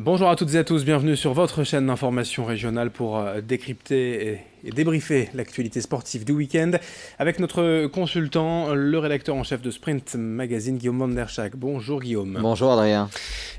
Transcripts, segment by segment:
Bonjour à toutes et à tous, bienvenue sur votre chaîne d'information régionale pour décrypter et débriefer l'actualité sportive du week-end avec notre consultant, le rédacteur en chef de Sprint Magazine, Guillaume Van der Schaak. Bonjour Guillaume. Bonjour Adrien.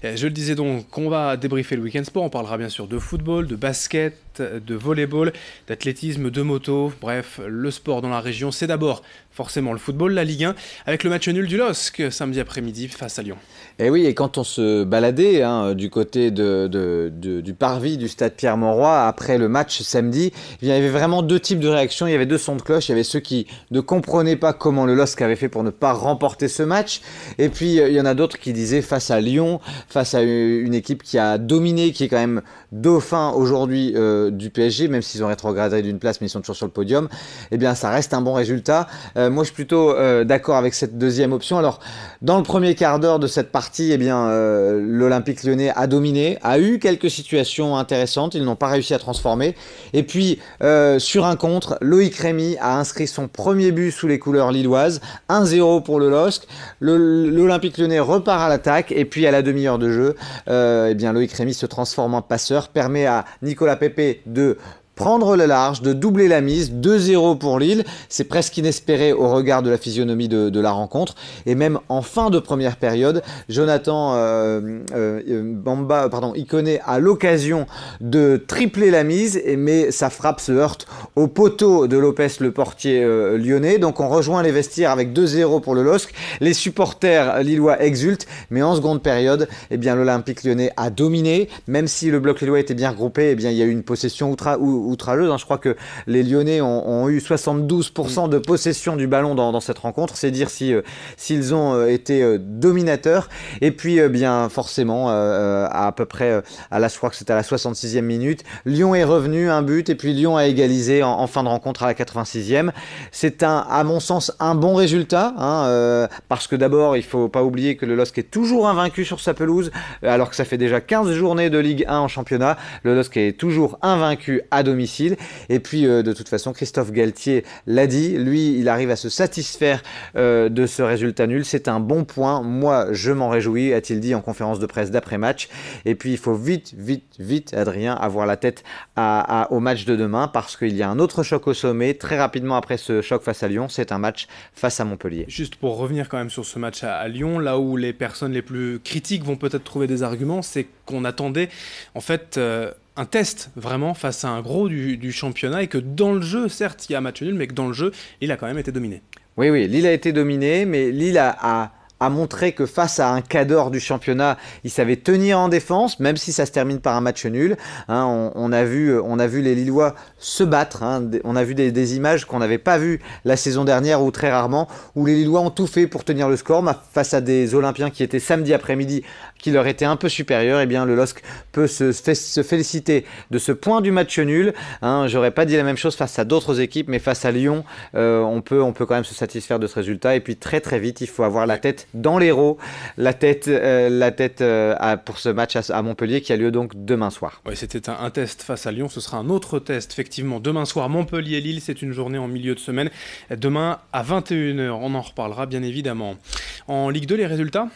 Je le disais donc, on va débriefer le week-end sport, on parlera bien sûr de football, de basket, de volleyball, d'athlétisme, de moto, bref, le sport dans la région, c'est d'abord forcément le football, la Ligue 1, avec le match nul du LOSC samedi après-midi face à Lyon. Et oui, et quand on se baladait du côté du parvis du stade Pierre-Mauroy après le match samedi, il y avait vraiment deux types de réactions, il y avait deux sons de cloche, il y avait ceux qui ne comprenaient pas comment le LOSC avait fait pour ne pas remporter ce match, et puis il y en a d'autres qui disaient face à Lyon, face à une équipe qui a dominé, qui est quand même dauphin aujourd'hui du PSG, même s'ils ont rétrogradé d'une place, mais ils sont toujours sur le podium, eh bien ça reste un bon résultat. Moi je suis plutôt d'accord avec cette deuxième option. Alors dans le premier quart d'heure de cette partie, eh bien l'Olympique Lyonnais a dominé, a eu quelques situations intéressantes, ils n'ont pas réussi à transformer, et puis sur un contre, Loïc Rémy a inscrit son premier but sous les couleurs lilloises, 1-0 pour le LOSC, l'Olympique Lyonnais repart à l'attaque, et puis à la demi-heure de jeu, eh bien Loïc Rémy se transforme en passeur, permet à Nicolas Pepe de prendre le large, de doubler la mise, 2-0 pour Lille, c'est presque inespéré au regard de la physionomie de la rencontre, et même en fin de première période, Jonathan Iconé a l'occasion de tripler la mise, mais sa frappe se heurte au poteau de Lopez, le portier lyonnais, donc on rejoint les vestiaires avec 2-0 pour le LOSC, les supporters lillois exultent, mais en seconde période, eh bien l'Olympique Lyonnais a dominé, même si le bloc lillois était bien regroupé, eh bien il y a eu une possession outrageuse. Je crois que les Lyonnais ont eu 72% de possession du ballon dans cette rencontre. C'est dire s'ils ont été dominateurs. Et puis, bien forcément, à peu près, je crois que c'était à la 66e minute, Lyon est revenu, un but, et puis Lyon a égalisé en fin de rencontre à la 86e. C'est à mon sens, un bon résultat, parce que d'abord, il ne faut pas oublier que le LOSC est toujours invaincu sur sa pelouse, alors que ça fait déjà 15 journées de Ligue 1 en championnat. Le LOSC est toujours invaincu à domicile. Et puis de toute façon, Christophe Galtier l'a dit, lui il arrive à se satisfaire de ce résultat nul, c'est un bon point, moi je m'en réjouis, a-t-il dit en conférence de presse d'après-match. Et puis il faut vite Adrien avoir la tête au match de demain, parce qu'il y a un autre choc au sommet très rapidement après ce choc face à Lyon, c'est un match face à Montpellier. Juste pour revenir quand même sur ce match à Lyon, là où les personnes les plus critiques vont peut-être trouver des arguments, c'est qu'on attendait en fait un test vraiment face à un gros du championnat, et que dans le jeu, certes il y a un match nul, mais que dans le jeu, Lille a quand même été dominé. Oui, Lille a été dominé, mais Lille a montré que face à un cadre du championnat, il savait tenir en défense, même si ça se termine par un match nul. On a vu les Lillois se battre. On a vu des images qu'on n'avait pas vues la saison dernière, ou très rarement, où les Lillois ont tout fait pour tenir le score face à des Olympiens qui étaient samedi après-midi, qui leur étaient un peu supérieurs. Eh bien, le LOSC peut se féliciter de ce point du match nul. J'aurais pas dit la même chose face à d'autres équipes, mais face à Lyon, on peut quand même se satisfaire de ce résultat. Et puis très vite, il faut avoir la tête dans l'Hérault, la tête pour ce match à Montpellier, qui a lieu donc demain soir. Oui, c'était un test face à Lyon, ce sera un autre test effectivement demain soir. Montpellier-Lille, c'est une journée en milieu de semaine, demain à 21h, on en reparlera bien évidemment. En Ligue 2, les résultats ?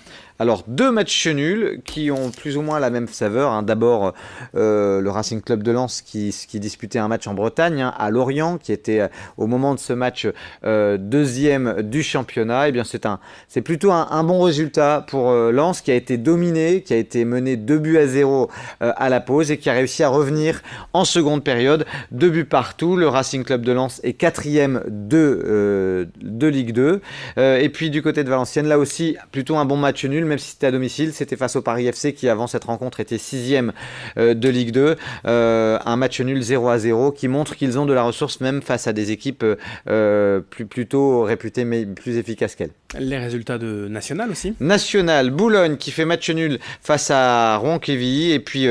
Alors, deux matchs nuls qui ont plus ou moins la même saveur. D'abord, le Racing Club de Lens qui disputait un match en Bretagne, à Lorient, qui était au moment de ce match deuxième du championnat. Eh bien, c'est plutôt un bon résultat pour Lens, qui a été dominé, qui a été mené 2-0 à la pause, et qui a réussi à revenir en seconde période. 2 buts partout. Le Racing Club de Lens est 4e de Ligue 2. Et puis, du côté de Valenciennes, là aussi, plutôt un bon match nul, même si c'était à domicile. C'était face au Paris FC, qui avant cette rencontre était 6e de Ligue 2. Un match nul 0-0 qui montre qu'ils ont de la ressource même face à des équipes plutôt réputées mais plus efficaces qu'elles. Les résultats de National aussi. National, Boulogne qui fait match nul face à Rouen-Quevilly, et puis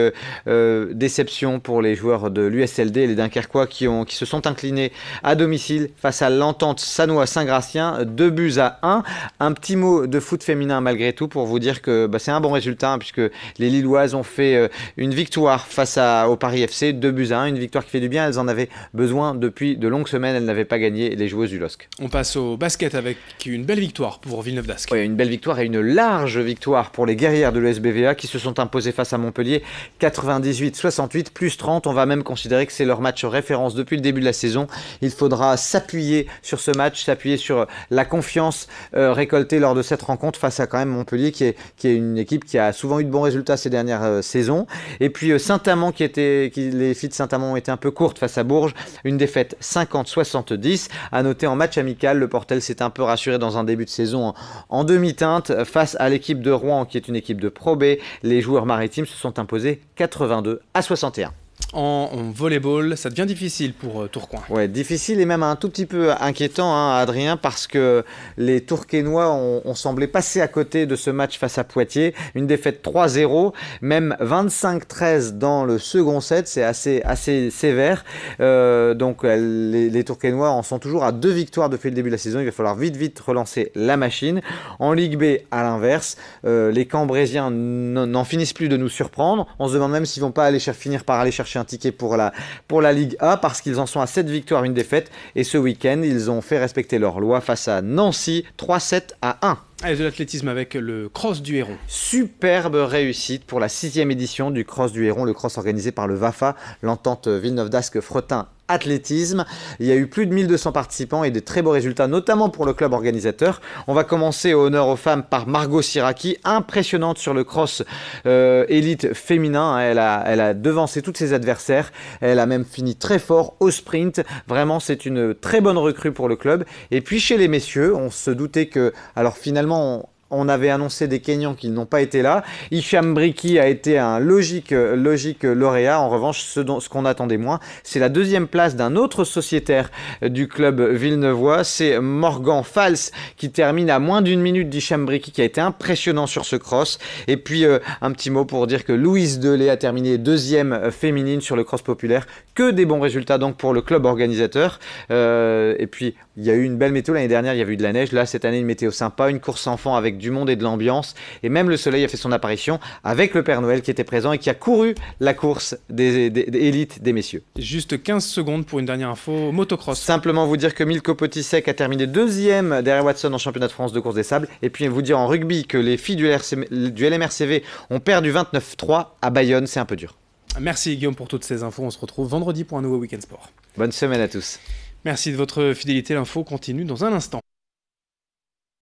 déception pour les joueurs de l'USLD, les Dunkerquois qui se sont inclinés à domicile face à l'Entente Sannois Saint-Gratien, 2-1. Un petit mot mot de foot féminin malgré tout pour vous dire que c'est un bon résultat hein, puisque les Lilloises ont fait une victoire face au Paris FC, 2-1, une victoire qui fait du bien. Elles en avaient besoin depuis de longues semaines. Elles n'avaient pas gagné, les joueuses du LOSC. On passe au basket avec une belle victoire pour Villeneuve d'Ascq. Oui, une belle victoire et une large victoire pour les guerrières de l'USBVA qui se sont imposées face à Montpellier, 98-68, plus 30. On va même considérer que c'est leur match référence depuis le début de la saison. Il faudra s'appuyer sur ce match, s'appuyer sur la confiance récoltée lors de cette rencontre face à quand même Montpellier qui est une équipe qui a souvent eu de bons résultats ces dernières saisons. Et puis Saint-Amand les filles de Saint-Amand ont été un peu courtes face à Bourges, une défaite 50-70. À noter en match amical, le Portel s'est un peu rassuré dans un début de saison en demi-teinte face à l'équipe de Rouen qui est une équipe de Pro B. Les joueurs maritimes se sont imposés 82-61. En volleyball, ça devient difficile pour Tourcoing. Ouais, difficile et même un tout petit peu inquiétant, hein, Adrien, parce que les Tourquenois ont semblé passer à côté de ce match face à Poitiers. Une défaite 3-0, même 25-13 dans le second set, c'est assez sévère. Donc les Tourquenois en sont toujours à 2 victoires depuis le début de la saison. Il va falloir vite relancer la machine. En Ligue B, à l'inverse, les Cambrésiens n'en finissent plus de nous surprendre. On se demande même s'ils vont pas finir par aller chercher un ticket pour la Ligue A parce qu'ils en sont à 7 victoires, une défaite. Et ce week-end, ils ont fait respecter leur loi face à Nancy, 3-7-1. Allez, de l'athlétisme avec le cross du Héron. Superbe réussite pour la 6e édition du cross du Héron, le cross organisé par le VAFA, l'entente Villeneuve d'Ascq Fretin Athlétisme. Il y a eu plus de 1200 participants et des très beaux résultats, notamment pour le club organisateur. On va commencer au honneur aux femmes par Margot Siraki, impressionnante sur le cross élite féminin. Elle a devancé tous ses adversaires. Elle a même fini très fort au sprint. Vraiment, c'est une très bonne recrue pour le club. Et puis chez les messieurs, on se doutait que, alors finalement, on avait annoncé des Kenyans qui n'ont pas été là. Hicham Briki a été un logique lauréat. En revanche, ce qu'on attendait moins, c'est la 2e place d'un autre sociétaire du club villeneuvois. C'est Morgan Fals qui termine à moins d'une minute d'Hicham Briki, qui a été impressionnant sur ce cross. Et puis, un petit mot pour dire que Louise Delay a terminé 2e féminine sur le cross populaire. Que des bons résultats donc pour le club organisateur. Et puis, il y a eu une belle météo. L'année dernière, il y avait eu de la neige. Là, cette année, une météo sympa, une course enfant avec du monde et de l'ambiance. Et même le soleil a fait son apparition avec le Père Noël qui était présent et qui a couru la course des élites des messieurs. Juste 15 secondes pour une dernière info, motocross. Simplement vous dire que Milko Potisek a terminé 2e derrière Watson en championnat de France de course des sables. Et puis vous dire en rugby que les filles du LMRCV ont perdu 29-3 à Bayonne. C'est un peu dur. Merci Guillaume pour toutes ces infos. On se retrouve vendredi pour un nouveau Week-end Sport. Bonne semaine à tous. Merci de votre fidélité. L'info continue dans un instant.